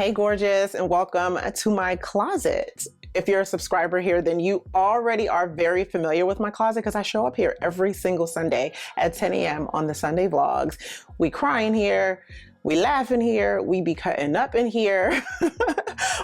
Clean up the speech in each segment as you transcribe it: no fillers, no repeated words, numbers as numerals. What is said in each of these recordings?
Hey gorgeous, and welcome to my closet. If you're a subscriber here, then you already are very familiar with my closet because I show up here every single Sunday at 10 a.m. on the Sunday vlogs. We cry in here, we laugh in here, we be cutting up in here.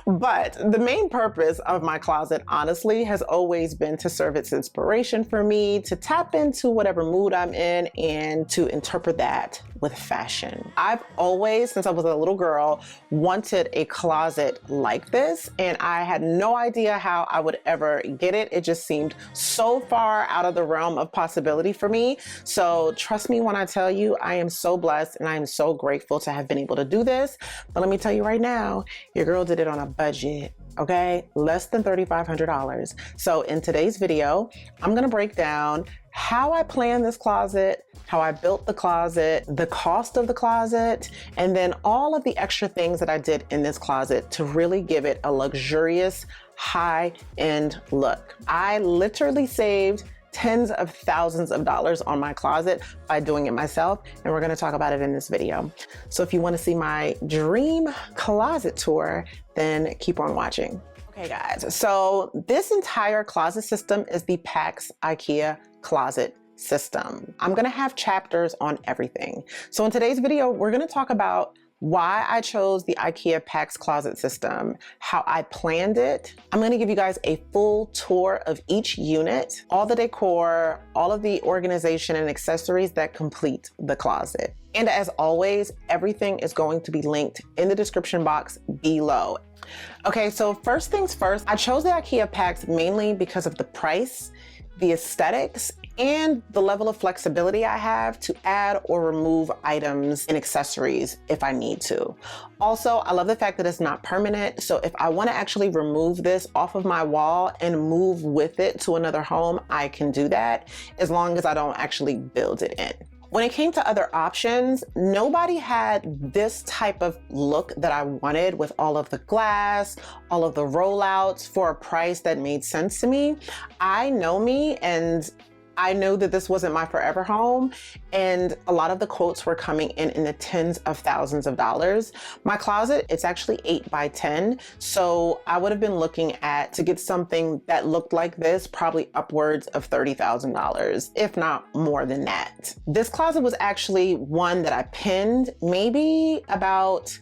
But the main purpose of my closet, honestly, has always been to serve as inspiration for me, to tap into whatever mood I'm in and to interpret that with fashion. I've always, since I was a little girl, wanted a closet like this, and I had no idea how I would ever get it. It just seemed so far out of the realm of possibility for me. So trust me when I tell you, I am so blessed and I am so grateful to have been able to do this. But let me tell you right now, your girl did it on a budget. Okay, less than $3,500. So in today's video, I'm gonna break down how I planned this closet, how I built the closet, the cost of the closet, and then all of the extra things that I did in this closet to really give it a luxurious, high-end look. I literally saved tens of thousands of dollars on my closet by doing it myself, and we're gonna talk about it in this video. So if you wanna see my dream closet tour, then keep on watching. Okay guys, so this entire closet system is the Pax IKEA closet system. I'm gonna have chapters on everything. So in today's video, we're gonna talk about why I chose the IKEA PAX closet system, how I planned it. I'm gonna give you guys a full tour of each unit, all the decor, all of the organization and accessories that complete the closet. And as always, everything is going to be linked in the description box below. Okay, so first things first, I chose the IKEA PAX mainly because of the price, the aesthetics, and the level of flexibility I have to add or remove items and accessories if I need to. Also, I love the fact that it's not permanent. So if I want to actually remove this off of my wall and move with it to another home, I can do that as long as I don't actually build it in. When it came to other options, nobody had this type of look that I wanted with all of the glass, all of the rollouts for a price that made sense to me. I know me, and I know that this wasn't my forever home, and a lot of the quotes were coming in the tens of thousands of dollars. My closet, it's actually 8 by 10. So I would have been looking at, to get something that looked like this, probably upwards of $30,000, if not more than that. This closet was actually one that I pinned maybe about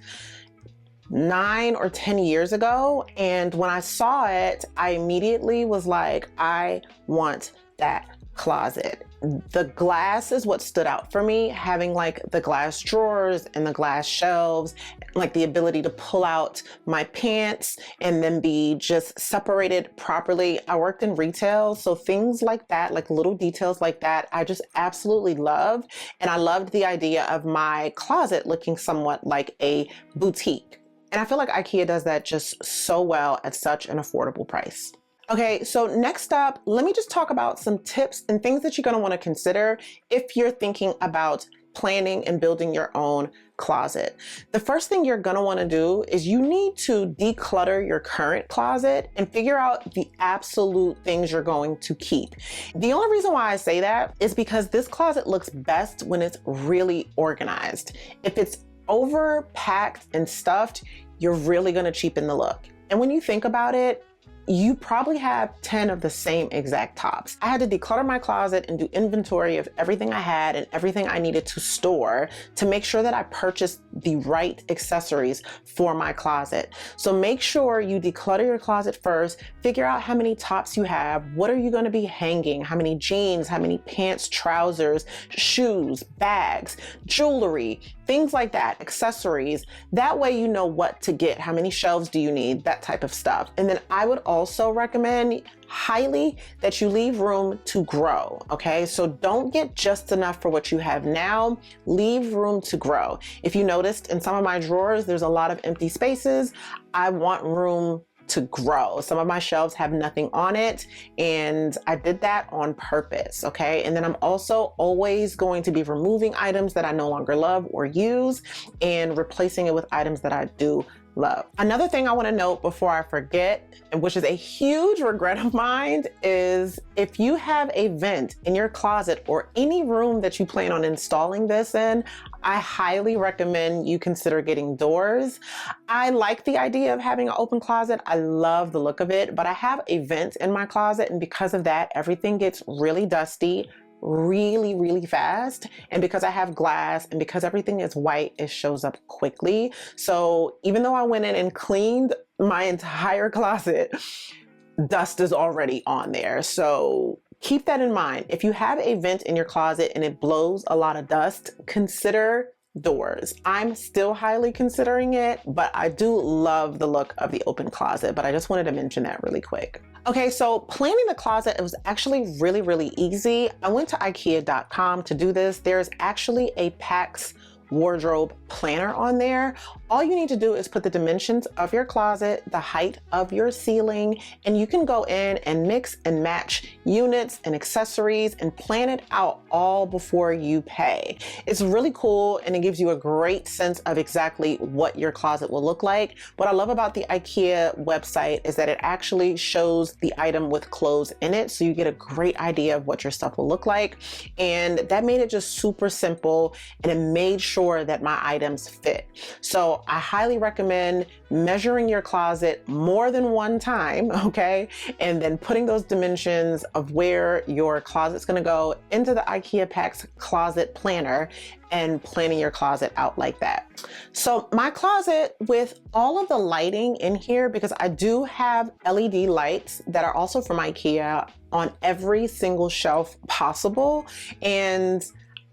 9 or 10 years ago. And when I saw it, I immediately was like, I want that closet. The glass is what stood out for me, having like the glass drawers and the glass shelves, like the ability to pull out my pants and then be just separated properly. I worked in retail, so things like that, like little details like that, I just absolutely love. And I loved the idea of my closet looking somewhat like a boutique. And I feel like IKEA does that just so well at such an affordable price. Okay, so next up, let me just talk about some tips and things that you're gonna wanna consider if you're thinking about planning and building your own closet. The first thing you're gonna wanna do is you need to declutter your current closet and figure out the absolute things you're going to keep. The only reason why I say that is because this closet looks best when it's really organized. If it's overpacked and stuffed, you're really gonna cheapen the look. And when you think about it, you probably have 10 of the same exact tops. I had to declutter my closet and do inventory of everything I had and everything I needed to store to make sure that I purchased the right accessories for my closet. So make sure you declutter your closet first, figure out how many tops you have, what are you gonna be hanging, how many jeans, how many pants, trousers, shoes, bags, jewelry, things like that, accessories. That way you know what to get, how many shelves do you need, that type of stuff. And then I would also recommend highly that you leave room to grow, okay? So don't get just enough for what you have now, leave room to grow. If you noticed in some of my drawers, there's a lot of empty spaces. I want room to grow. Some of my shelves have nothing on it, and I did that on purpose, okay? And then I'm also always going to be removing items that I no longer love or use and replacing it with items that I do love. Another thing I want to note before I forget, and which is a huge regret of mine, is if you have a vent in your closet or any room that you plan on installing this in, I highly recommend you consider getting doors. I like the idea of having an open closet. I love the look of it, but I have a vent in my closet, and because of that, everything gets really dusty really fast. And because I have glass and because everything is white, it shows up quickly. So even though I went in and cleaned my entire closet, dust is already on there. So keep that in mind. If you have a vent in your closet and it blows a lot of dust, consider doors. I'm still highly considering it, but I do love the look of the open closet, but I just wanted to mention that really quick. Okay, so planning the closet, it was actually really easy. I went to IKEA.com to do this. There's actually a Pax Wardrobe Planner on there. All you need to do is put the dimensions of your closet, the height of your ceiling, and you can go in and mix and match units and accessories and plan it out all before you pay. It's really cool, and it gives you a great sense of exactly what your closet will look like. What I love about the IKEA website is that it actually shows the item with clothes in it, so you get a great idea of what your stuff will look like. And that made it just super simple, and it made sure that my items fit. So I highly recommend measuring your closet more than one time, okay? And then putting those dimensions of where your closet's gonna go into the IKEA PAX closet planner and planning your closet out like that. So my closet, with all of the lighting in here, because I do have LED lights that are also from IKEA on every single shelf possible, and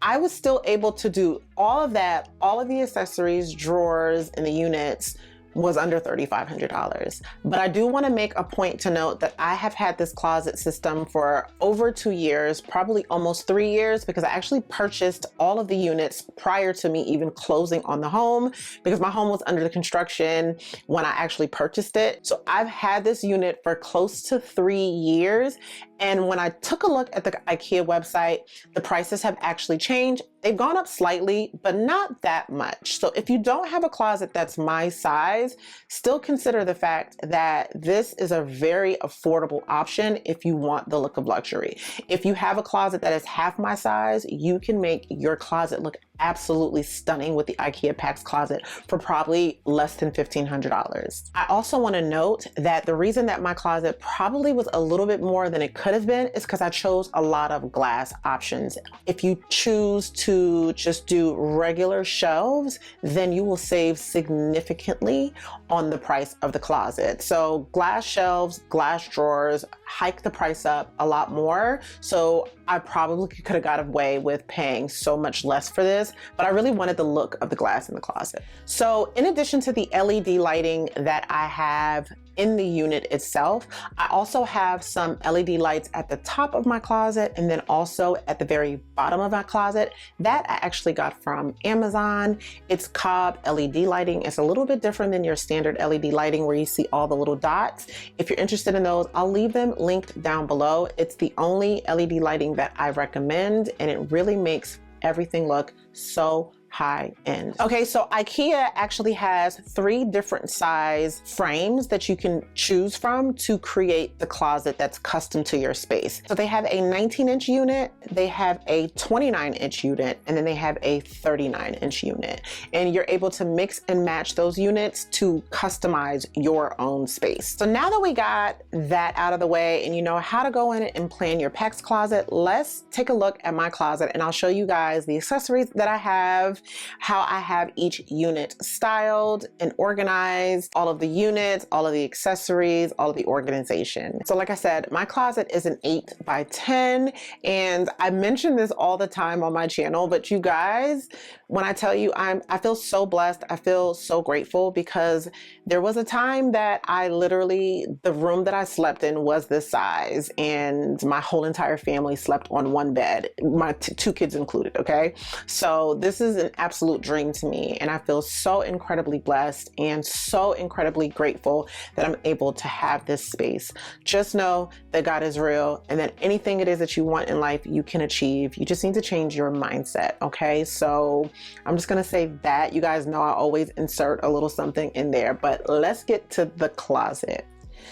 I was still able to do all of that. All of the accessories, drawers, and the units was under $3,500. But I do want to make a point to note that I have had this closet system for over 2 years, probably almost 3 years, because I actually purchased all of the units prior to me even closing on the home, because my home was under the construction when I actually purchased it. So I've had this unit for close to 3 years. And when I took a look at the IKEA website, the prices have actually changed. They've gone up slightly, but not that much. So if you don't have a closet that's my size, still consider the fact that this is a very affordable option if you want the look of luxury. If you have a closet that is half my size, you can make your closet look absolutely stunning with the IKEA PAX closet for probably less than $1,500. I also want to note that the reason that my closet probably was a little bit more than it could have been is because I chose a lot of glass options. If you choose to just do regular shelves, then you will save significantly on the price of the closet. So glass shelves, glass drawers hike the price up a lot more. So I probably could have got away with paying so much less for this, but I really wanted the look of the glass in the closet. So in addition to the LED lighting that I have in the unit itself, I also have some LED lights at the top of my closet and then also at the very bottom of my closet that I actually got from Amazon. It's Cobb LED lighting. It's a little bit different than your standard LED lighting where you see all the little dots. If you're interested in those, I'll leave them linked down below. It's the only LED lighting that I recommend, and it really makes everything look so high end. Okay, so IKEA actually has 3 different size frames that you can choose from to create the closet that's custom to your space. So they have a 19-inch unit, they have a 29-inch unit, and then they have a 39-inch unit. And you're able to mix and match those units to customize your own space. So now that we got that out of the way and you know how to go in and plan your PAX closet, let's take a look at my closet and I'll show you guys the accessories that I have, how I have each unit styled and organized, all of the units, all of the accessories, all of the organization. So like I said, my closet is an 8 by 10, and I mention this all the time on my channel, but you guys, when I tell you I feel so blessed, I feel so grateful, because there was a time that the room that I slept in was this size and my whole entire family slept on one bed, my 2 kids included, okay? So this is an absolute dream to me, and I feel so incredibly blessed and so incredibly grateful that I'm able to have this space. Just know that God is real and that anything it is that you want in life, you can achieve. You just need to change your mindset, okay? So I'm just gonna say that. You guys know I always insert a little something in there, but let's get to the closet.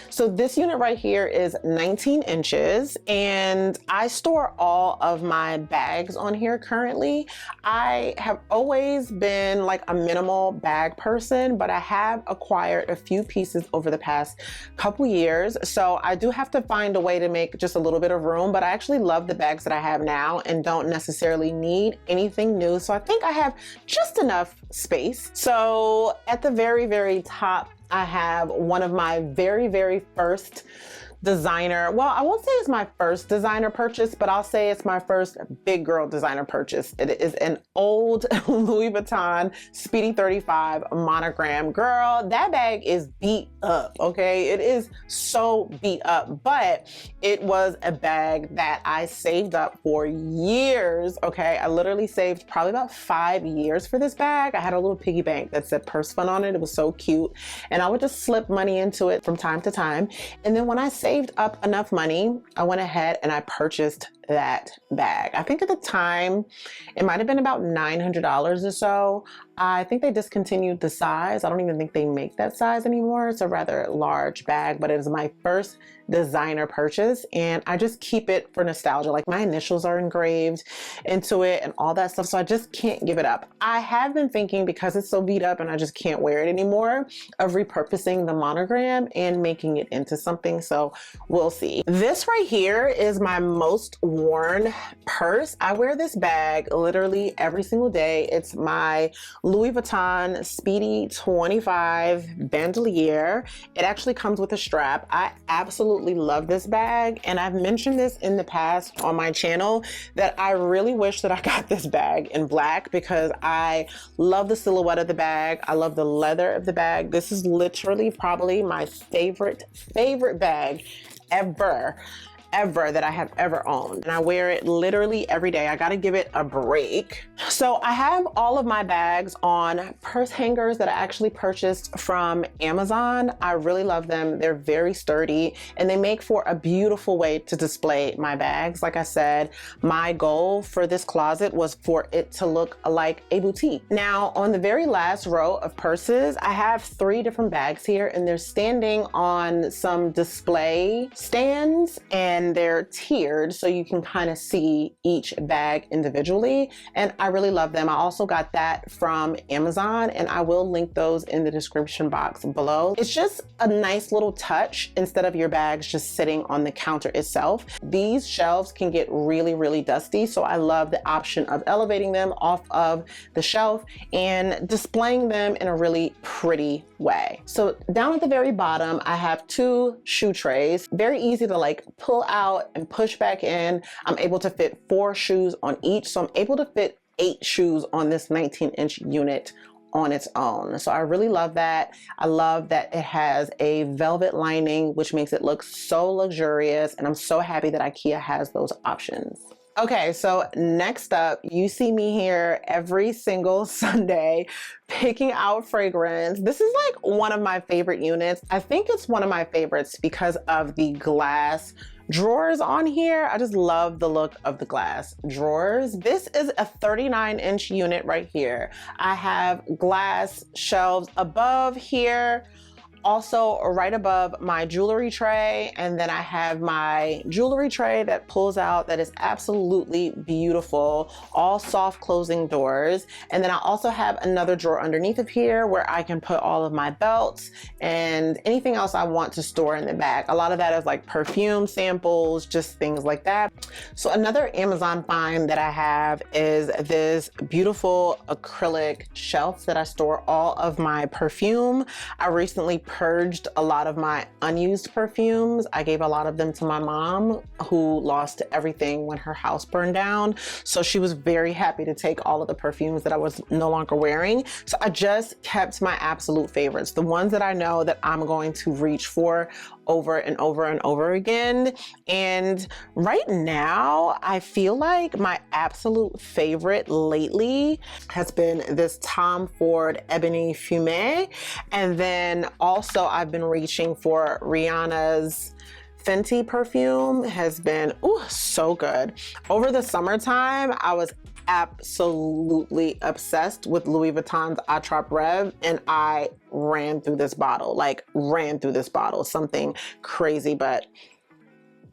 So this unit right here is 19 inches, and I store all of my bags on here currently. I have always been like a minimal bag person, but I have acquired a few pieces over the past couple years. So I do have to find a way to make just a little bit of room, but I actually love the bags that I have now and don't necessarily need anything new. So I think I have just enough space. So at the very, very top, I have one of my very first designer, well, I won't say it's my first designer purchase, but I'll say it's my first big girl designer purchase. It is an old Louis Vuitton Speedy 35 monogram. Girl, that bag is beat up, okay? It is so beat up, but it was a bag that I saved up for years, okay? I literally saved probably about 5 years for this bag. I had a little piggy bank that said purse fund on it. It was so cute. And I would just slip money into it from time to time. And then when I saved up enough money, I went ahead and I purchased that bag. I think at the time it might have been about $900 or so. I think they discontinued the size. I don't even think they make that size anymore. It's a rather large bag, but it is my first designer purchase, and I just keep it for nostalgia. Like my initials are engraved into it and all that stuff, so I just can't give it up. I have been thinking, because it's so beat up and I just can't wear it anymore, of repurposing the monogram and making it into something, so we'll see. This right here is my most worn purse. I wear this bag literally every single day. It's my Louis Vuitton Speedy 25 bandolier. It actually comes with a strap. I absolutely love this bag, and I've mentioned this in the past on my channel that I really wish that I got this bag in black, because I love the silhouette of the bag. I love the leather of the bag. This is literally probably my favorite bag ever that I have ever owned, and I wear it literally every day. I gotta give it a break. So I have all of my bags on purse hangers that I actually purchased from Amazon. I really love them. They're very sturdy and they make for a beautiful way to display my bags. Like I said, my goal for this closet was for it to look like a boutique. Now on the very last row of purses, I have 3 different bags here, and they're standing on some display stands, and they're tiered so you can kind of see each bag individually, and I really love them. I also got that from Amazon, and I will link those in the description box below. It's just a nice little touch instead of your bags just sitting on the counter itself. These shelves can get really dusty, so I love the option of elevating them off of the shelf and displaying them in a really pretty way. So down at the very bottom, I have 2 shoe trays. Very easy to like pull out and push back in. I'm able to fit 4 shoes on each, so I'm able to fit 8 shoes on this 19-inch unit on its own. So I really love that. I love that it has a velvet lining, which makes it look so luxurious, and I'm so happy that IKEA has those options. Okay, so next up, you see me here every single Sunday picking out fragrance. This is like one of my favorite units. I think it's one of my favorites because of the glass drawers on here. I just love the look of the glass drawers. This is a 39-inch unit right here. I have glass shelves above here, also right above my jewelry tray, and then I have my jewelry tray that pulls out that is absolutely beautiful, all soft closing doors. And then I also have another drawer underneath of here where I can put all of my belts and anything else I want to store in the back. A lot of that is like perfume samples, just things like that. So another Amazon find that I have is this beautiful acrylic shelf that I store all of my perfume. I recently purged a lot of my unused perfumes. I gave a lot of them to my mom, who lost everything when her house burned down. So she was very happy to take all of the perfumes that I was no longer wearing. So I just kept my absolute favorites, the ones that I know that I'm going to reach for over and over and over again. And right now, I feel like my absolute favorite lately has been this Tom Ford Ebony Fumé. And then also I've been reaching for Rihanna's Fenty perfume. Has been so good. Over the summertime, I was absolutely obsessed with Louis Vuitton's Attrape Rêve, and I ran through this bottle, like ran through this bottle, something crazy, but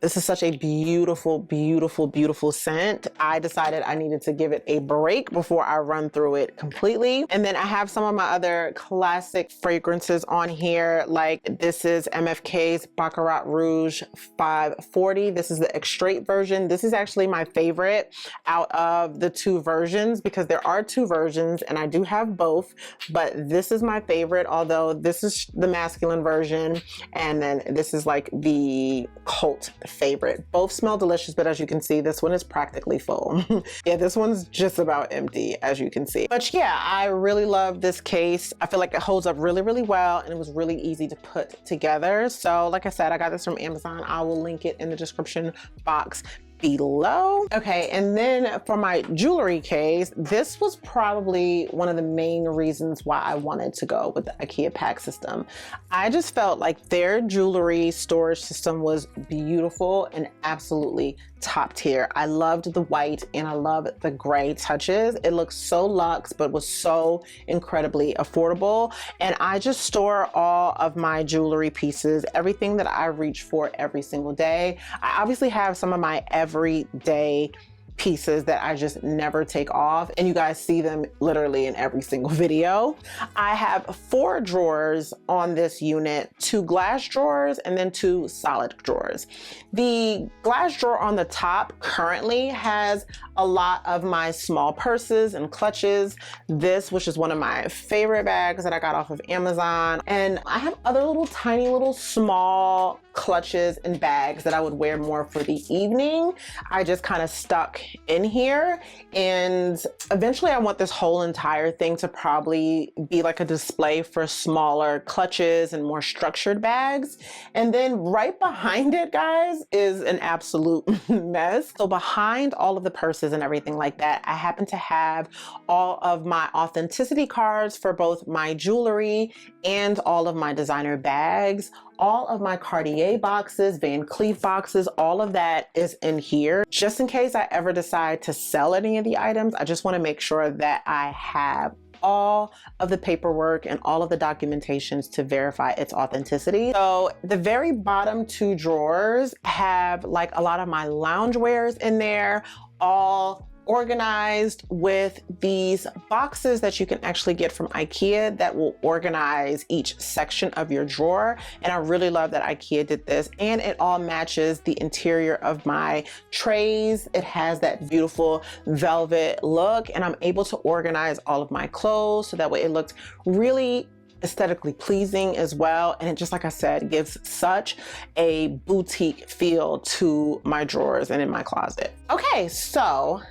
this is such a beautiful, beautiful, beautiful scent. I decided I needed to give it a break before I run through it completely. And then I have some of my other classic fragrances on here. Like this is MFK's Baccarat Rouge 540. This is the Extrait version. This is actually my favorite out of the two versions because there are two versions and I do have both, but this is my favorite, although this is the masculine version. And then this is like the cult favorite. Both smell delicious, but as you can see, this one is practically full. Yeah, this one's just about empty, as you can see. But yeah, I really love this case. I feel like it holds up really, really well, and it was really easy to put together. So like I said, I got this from Amazon. I will link it in the description box below. Okay, and then for my jewelry case, this was probably one of the main reasons why I wanted to go with the IKEA PAX system. I just felt like their jewelry storage system was beautiful and absolutely top tier. I loved the white and I loved the gray touches. It looks so luxe, but was so incredibly affordable. And I just store all of my jewelry pieces, everything that I reach for every single day. I obviously have some of my everyday pieces that I just never take off, and you guys see them literally in every single video. I have 4 drawers on this unit, 2 glass drawers and then 2 solid drawers. The glass drawer on the top currently has a lot of my small purses and clutches. This, which is one of my favorite bags that I got off of Amazon, and I have other little tiny little small clutches and bags that I would wear more for the evening. I just kind of stuck in here, and eventually I want this whole entire thing to probably be like a display for smaller clutches and more structured bags. And then right behind it, guys, is an absolute mess. So behind all of the purses and everything like that, I happen to have all of my authenticity cards for both my jewelry and all of my designer bags. All of my Cartier boxes, Van Cleef boxes, all of that is in here. Just in case I ever decide to sell any of the items, I just want to make sure that I have all of the paperwork and all of the documentations to verify its authenticity. So the very bottom 2 drawers have like a lot of my loungewares in there, all organized with these boxes that you can actually get from IKEA that will organize each section of your drawer. And I really love that IKEA did this, and it all matches the interior of my trays. It has that beautiful velvet look, and I'm able to organize all of my clothes so that way it looks really aesthetically pleasing as well. And it, just like I said, gives such a boutique feel to my drawers and in my closet. Okay, so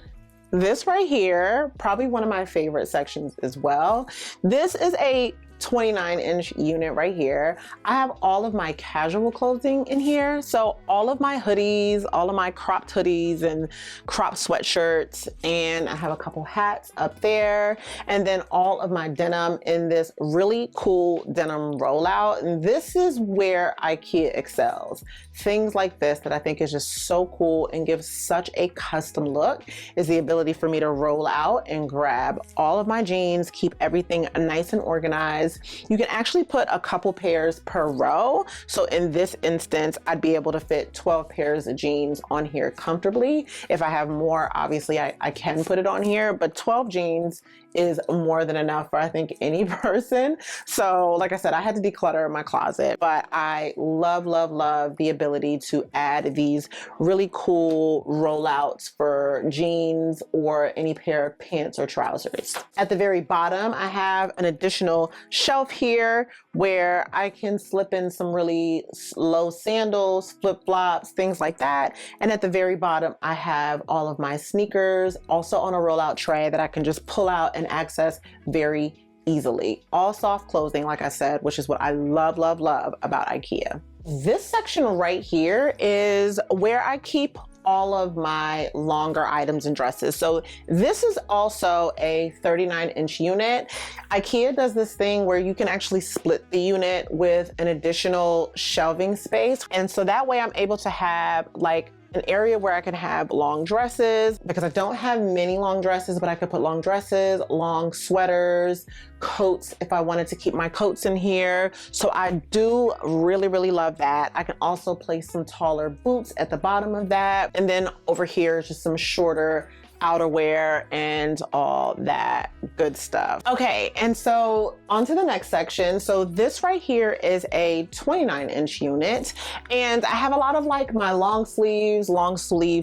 this right here, probably one of my favorite sections as well. This is a 29-inch unit right here. I have all of my casual clothing in here. So all of my hoodies, all of my cropped hoodies and cropped sweatshirts, and I have a couple hats up there, and then all of my denim in this really cool denim rollout. And this is where IKEA excels. Things like this that I think is just so cool and gives such a custom look is the ability for me to roll out and grab all of my jeans, keep everything nice and organized. You can actually put a couple pairs per row. So in this instance, I'd be able to fit 12 pairs of jeans on here comfortably. If I have more, obviously I can put it on here, but 12 jeans is more than enough for I think any person. So like I said, I had to declutter my closet, but I love, love, love the ability to add these really cool rollouts for jeans or any pair of pants or trousers. At the very bottom, I have an additional shelf here where I can slip in some really low sandals, flip-flops, things like that. And at the very bottom, I have all of my sneakers also on a rollout tray that I can just pull out and access very easily. All soft clothing, like I said, which is what I love, love, love about IKEA. This section right here is where I keep all of my longer items and dresses. So this is also a 39-inch unit. IKEA does this thing where you can actually split the unit with an additional shelving space. And so that way I'm able to have like an area where I can have long dresses, because I don't have many long dresses, but I could put long dresses, long sweaters, coats if I wanted to keep my coats in here. So I do really, really love that. I can also place some taller boots at the bottom of that. And then over here is just some shorter outerwear and all that good stuff. Okay, and so on to the next section. So this right here is a 29-inch unit, and I have a lot of like my long sleeve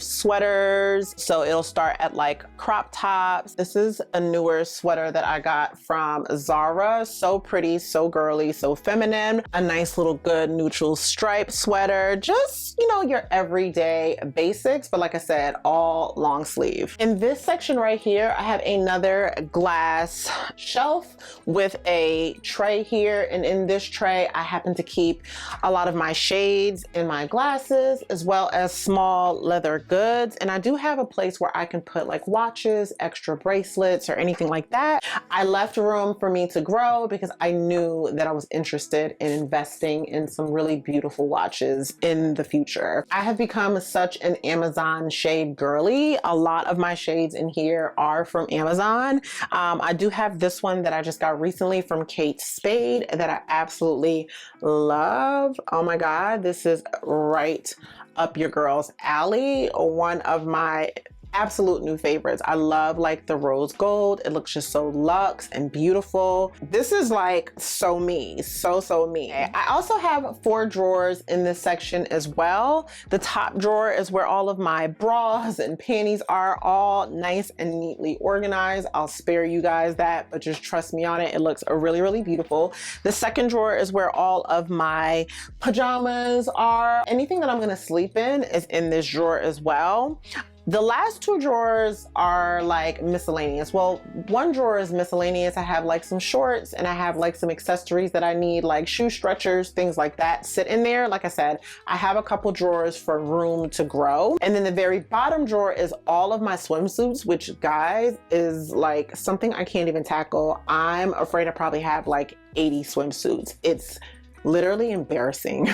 sweaters. So it'll start at like crop tops. This is a newer sweater that I got from Zara. So pretty, so girly, so feminine. A nice little good neutral stripe sweater. Just, you know, your everyday basics, but like I said, all long sleeve. In this section right here, I have another glass shelf with a tray here. And in this tray, I happen to keep a lot of my shades and my glasses, as well as small leather goods. And I do have a place where I can put like watches, extra bracelets, or anything like that. I left room for me to grow because I knew that I was interested in investing in some really beautiful watches in the future. I have become such an Amazon shade girly. A lot of my shades in here are from Amazon. I do have this one that I just got recently from Kate Spade that I absolutely love. Oh my God, this is right up your girl's alley. One of my absolute new favorites. I love like the rose gold. It looks just so luxe and beautiful. This is like so me, so me. I also have 4 drawers in this section as well. The top drawer is where all of my bras and panties are, all nice and neatly organized. I'll spare you guys that, but just trust me on it. It looks really, really beautiful. The second drawer is where all of my pajamas are. Anything that I'm gonna sleep in is in this drawer as well. The last 2 drawers are like miscellaneous. Well, one drawer is miscellaneous. I have like some shorts and I have like some accessories that I need, like shoe stretchers, things like that sit in there. Like I said, I have a couple drawers for room to grow. And then the very bottom drawer is all of my swimsuits, which guys is like something I can't even tackle. I'm afraid I probably have like 80 swimsuits. It's literally embarrassing.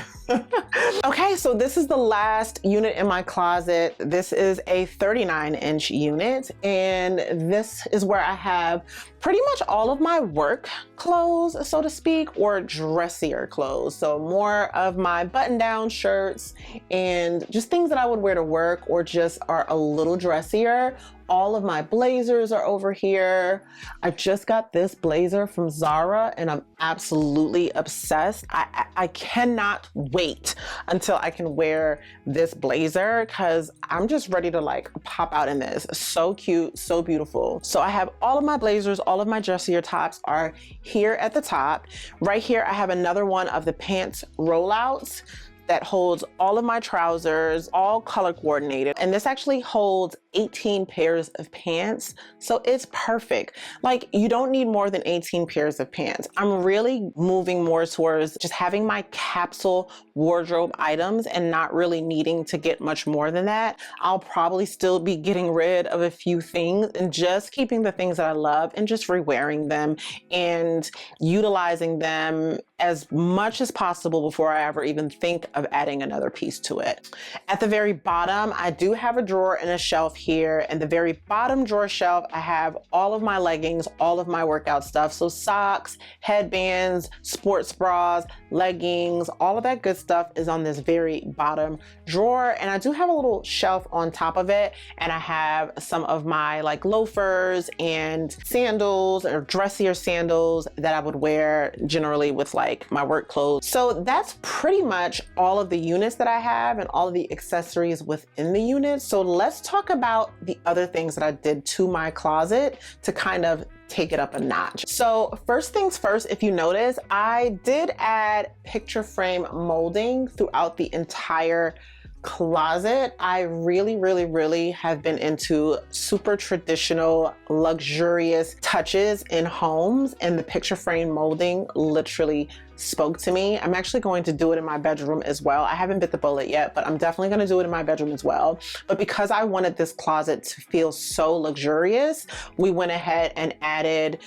Okay, so this is the last unit in my closet. This is a 39-inch unit, and this is where I have pretty much all of my work clothes, so to speak, or dressier clothes. So more of my button-down shirts and just things that I would wear to work or just are a little dressier. All of my blazers are over here. I just got this blazer from Zara and I'm absolutely obsessed. I cannot wait until I can wear this blazer because I'm just ready to like pop out in this. So cute, so beautiful. So I have all of my blazers, all of my dressier tops are here at the top. Right here, I have another one of the pants rollouts that holds all of my trousers, all color coordinated. And this actually holds 18 pairs of pants. So it's perfect. Like, you don't need more than 18 pairs of pants. I'm really moving more towards just having my capsule wardrobe items and not really needing to get much more than that. I'll probably still be getting rid of a few things and just keeping the things that I love and just rewearing them and utilizing them as much as possible before I ever even think of adding another piece to it. At the very bottom, I do have a drawer and a shelf here. And the very bottom drawer shelf, I have all of my leggings, all of my workout stuff. So socks, headbands, sports bras, leggings, all of that good stuff is on this very bottom drawer. And I do have a little shelf on top of it. And I have some of my like loafers and sandals or dressier sandals that I would wear generally with like my work clothes. So that's pretty much all of the units that I have and all of the accessories within the unit. So let's talk about the other things that I did to my closet to kind of take it up a notch. So first things first, if you notice, I did add picture frame molding throughout the entire closet. I really have been into super traditional, luxurious touches in homes, and the picture frame molding literally spoke to me. I'm actually going to do it in my bedroom as well. I haven't bit the bullet yet, but I'm definitely going to do it in my bedroom as well. But because I wanted this closet to feel so luxurious, we went ahead and added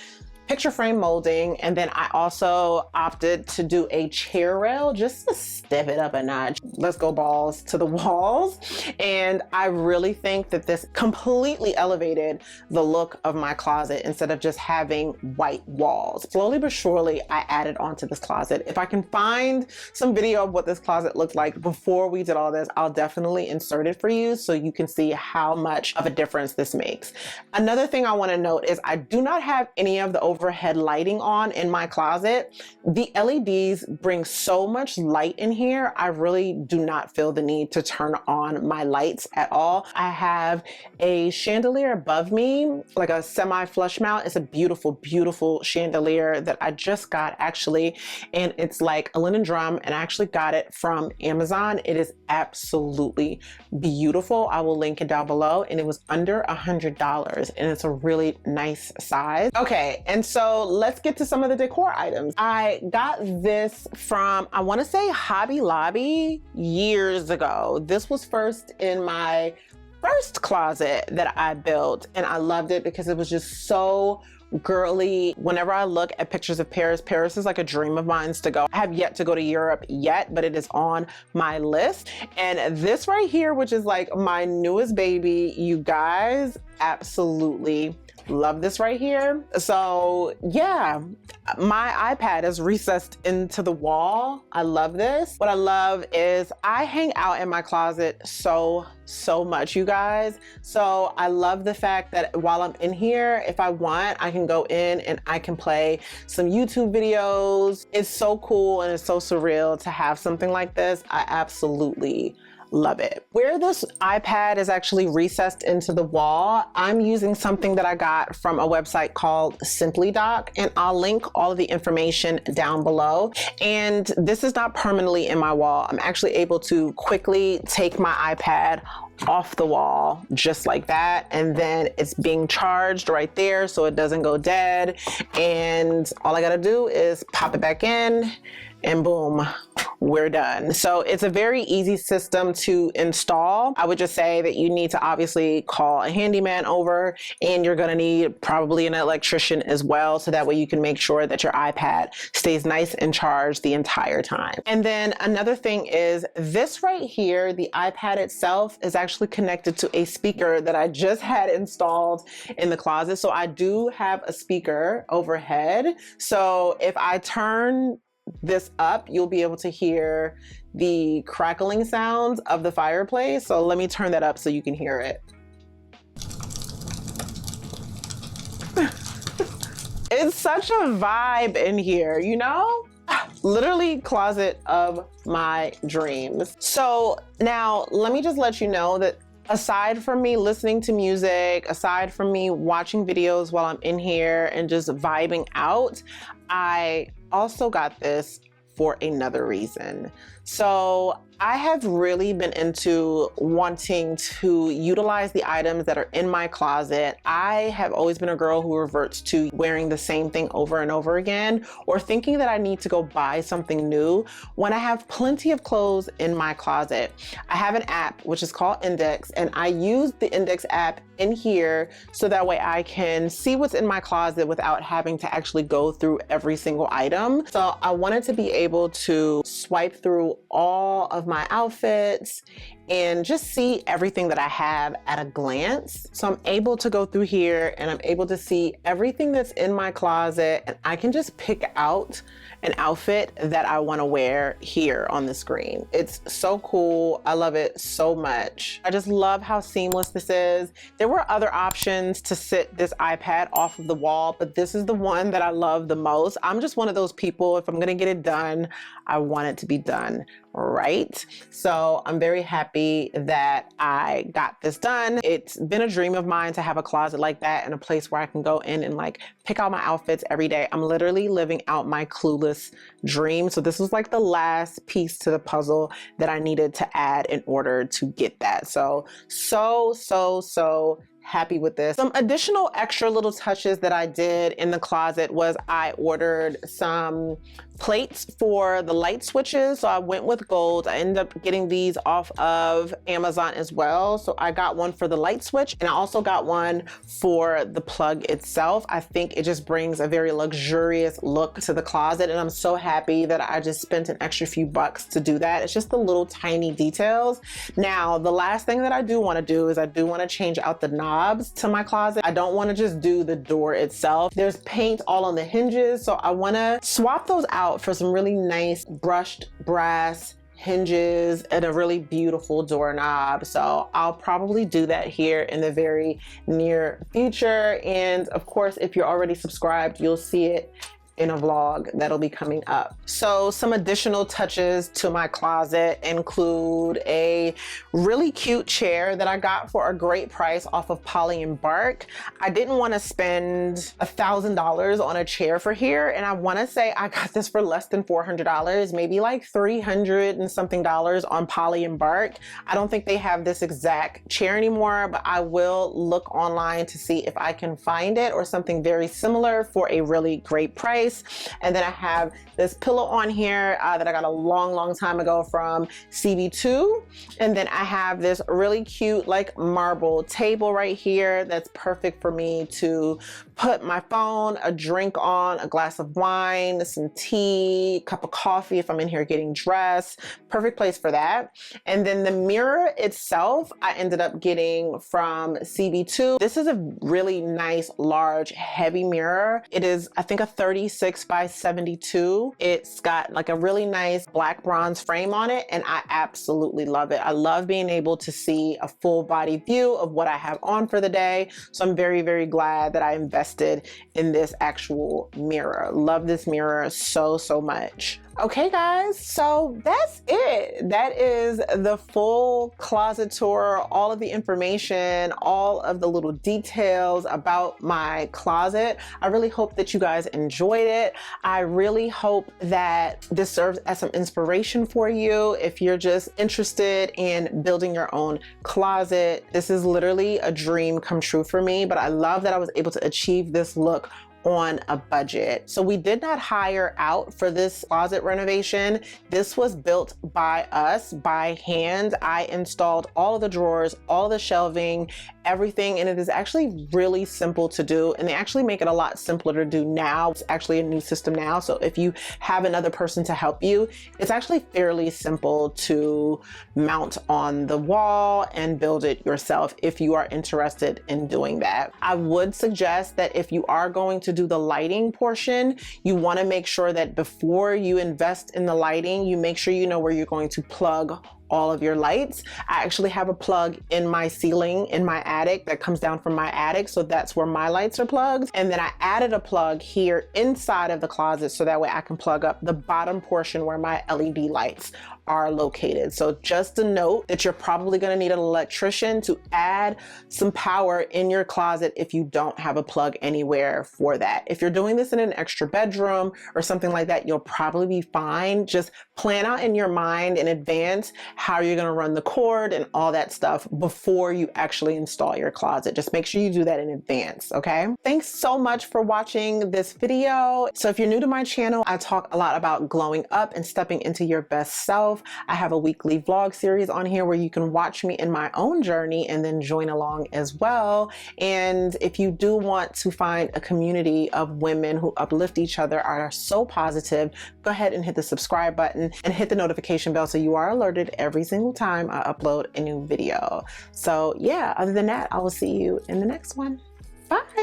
picture frame molding, and then I also opted to do a chair rail just to step it up a notch. Let's go balls to the walls. And I really think that this completely elevated the look of my closet instead of just having white walls. Slowly but surely, I added onto this closet. If I can find some video of what this closet looked like before we did all this, I'll definitely insert it for you so you can see how much of a difference this makes. Another thing I want to note is I do not have any of the overhead lighting on in my closet. The LEDs bring so much light in here. I really do not feel the need to turn on my lights at all. I have a chandelier above me, like a semi-flush mount. It's a beautiful, beautiful chandelier that I just got actually, and it's like a linen drum, and I actually got it from Amazon. It is absolutely beautiful. I will link it down below, and it was under $100, and it's a really nice size. Okay, and so let's get to some of the decor items. I got this from, I want to say Hobby Lobby years ago. This was first in my first closet that I built, and I loved it because it was just so girly. Whenever I look at pictures of Paris, Paris is like a dream of mine to go. I have yet to go to Europe yet, but it is on my list. And this right here, which is like my newest baby, you guys, absolutely love this right here. So yeah, my iPad is recessed into the wall. I love this. What I love is I hang out in my closet so much, you guys. So I love the fact that while I'm in here, if I want, I can go in and I can play some YouTube videos. It's so cool and it's so surreal to have something like this. I absolutely love it. Where this iPad is actually recessed into the wall, I'm using something that I got from a website called SimpliDock, and I'll link all of the information down below. And this is not permanently in my wall. I'm actually able to quickly take my iPad off the wall just like that, and then it's being charged right there so it doesn't go dead, and all I gotta do is pop it back in and boom, we're done. So it's a very easy system to install. I would just say that you need to obviously call a handyman over, and you're gonna need probably an electrician as well, so that way you can make sure that your iPad stays nice and charged the entire time. And then another thing is this right here, the iPad itself is actually connected to a speaker that I just had installed in the closet. So I do have a speaker overhead. So if I turn this up, you'll be able to hear the crackling sounds of the fireplace. So let me turn that up so you can hear it. It's such a vibe in here, you know? Literally closet of my dreams. So now let me just let you know that aside from me listening to music, aside from me watching videos while I'm in here and just vibing out, I also got this for another reason. So I have really been into wanting to utilize the items that are in my closet. I have always been a girl who reverts to wearing the same thing over and over again, or thinking that I need to go buy something new when I have plenty of clothes in my closet. I have an app which is called Indyx, and I use the Indyx app in here so that way I can see what's in my closet without having to actually go through every single item. So I wanted to be able to swipe through all of my outfits and just see everything that I have at a glance. So I'm able to go through here and I'm able to see everything that's in my closet, and I can just pick out an outfit that I want to wear here on the screen. It's so cool. I love it so much. I just love how seamless this is. There were other options to sit this iPad off of the wall, but this is the one that I love the most. I'm just one of those people, if I'm gonna get it done, I want it to be done right. So I'm very happy that I got this done. It's been a dream of mine to have a closet like that and a place where I can go in and like pick out my outfits every day. I'm literally living out my Clueless dream. So this was like the last piece to the puzzle that I needed to add in order to get that. So happy with this. Some additional extra little touches that I did in the closet was I ordered some plates for the light switches. So I went with gold. I ended up getting these off of Amazon as well. So I got one for the light switch and I also got one for the plug itself. I think it just brings a very luxurious look to the closet, and I'm so happy that I just spent an extra few bucks to do that. It's just the little tiny details. Now, the last thing that I do want to do is I do want to change out the knobs to my closet. I don't want to just do the door itself. There's paint all on the hinges, so I want to swap those out for some really nice brushed brass hinges and a really beautiful doorknob. So I'll probably do that here in the very near future. And of course, if you're already subscribed, you'll see it in a vlog that'll be coming up. So some additional touches to my closet include a really cute chair that I got for a great price off of Polly and Bark. I didn't want to spend $1,000 on a chair for here, and I want to say I got this for less than $400, maybe like $300 and something on Polly and Bark. I don't think they have this exact chair anymore, but I will look online to see if I can find it or something very similar for a really great price. And then I have this pillow on here that I got a long time ago from CB2. And then I have this really cute like marble table right here that's perfect for me to put my phone, a drink on, a glass of wine, some tea, a cup of coffee if I'm in here getting dressed. Perfect place for that. And then the mirror itself, I ended up getting from CB2. This is a really nice, large, heavy mirror. It is, I think, a 36 by 72. It's got like a really nice black bronze frame on it, and I absolutely love it. I love being able to see a full body view of what I have on for the day. So I'm very glad that I invested in this actual mirror. Love this mirror so much. Okay guys, so that's it. That is the full closet tour, all of the information, all of the little details about my closet. I really hope that you guys enjoyed it. I really hope that this serves as some inspiration for you if you're just interested in building your own closet. This is literally a dream come true for me, but I love that I was able to achieve this look on a budget. So we did not hire out for this closet renovation. This was built by us by hand. I installed all of the drawers, all of the shelving, everything, and it is actually really simple to do, and they actually make it a lot simpler to do now. It's actually a new system now, so if you have another person to help you, it's actually fairly simple to mount on the wall and build it yourself if you are interested in doing that. I would suggest that if you are going to do the lighting portion, you want to make sure that before you invest in the lighting, you make sure you know where you're going to plug all of your lights. I actually have a plug in my ceiling in my attic that comes down from my attic, so that's where my lights are plugged. And then I added a plug here inside of the closet so that way I can plug up the bottom portion where my LED lights are located. So just a note that you're probably going to need an electrician to add some power in your closet if you don't have a plug anywhere for that. If you're doing this in an extra bedroom or something like that, you'll probably be fine. Just plan out in your mind in advance how you're going to run the cord and all that stuff before you actually install your closet. Just make sure you do that in advance, okay? Thanks so much for watching this video. So if you're new to my channel, I talk a lot about glowing up and stepping into your best self. I have a weekly vlog series on here where you can watch me in my own journey and then join along as well. And if you do want to find a community of women who uplift each other, are so positive, go ahead and hit the subscribe button and hit the notification bell so you are alerted every single time I upload a new video. So yeah, other than that, I will see you in the next one. Bye.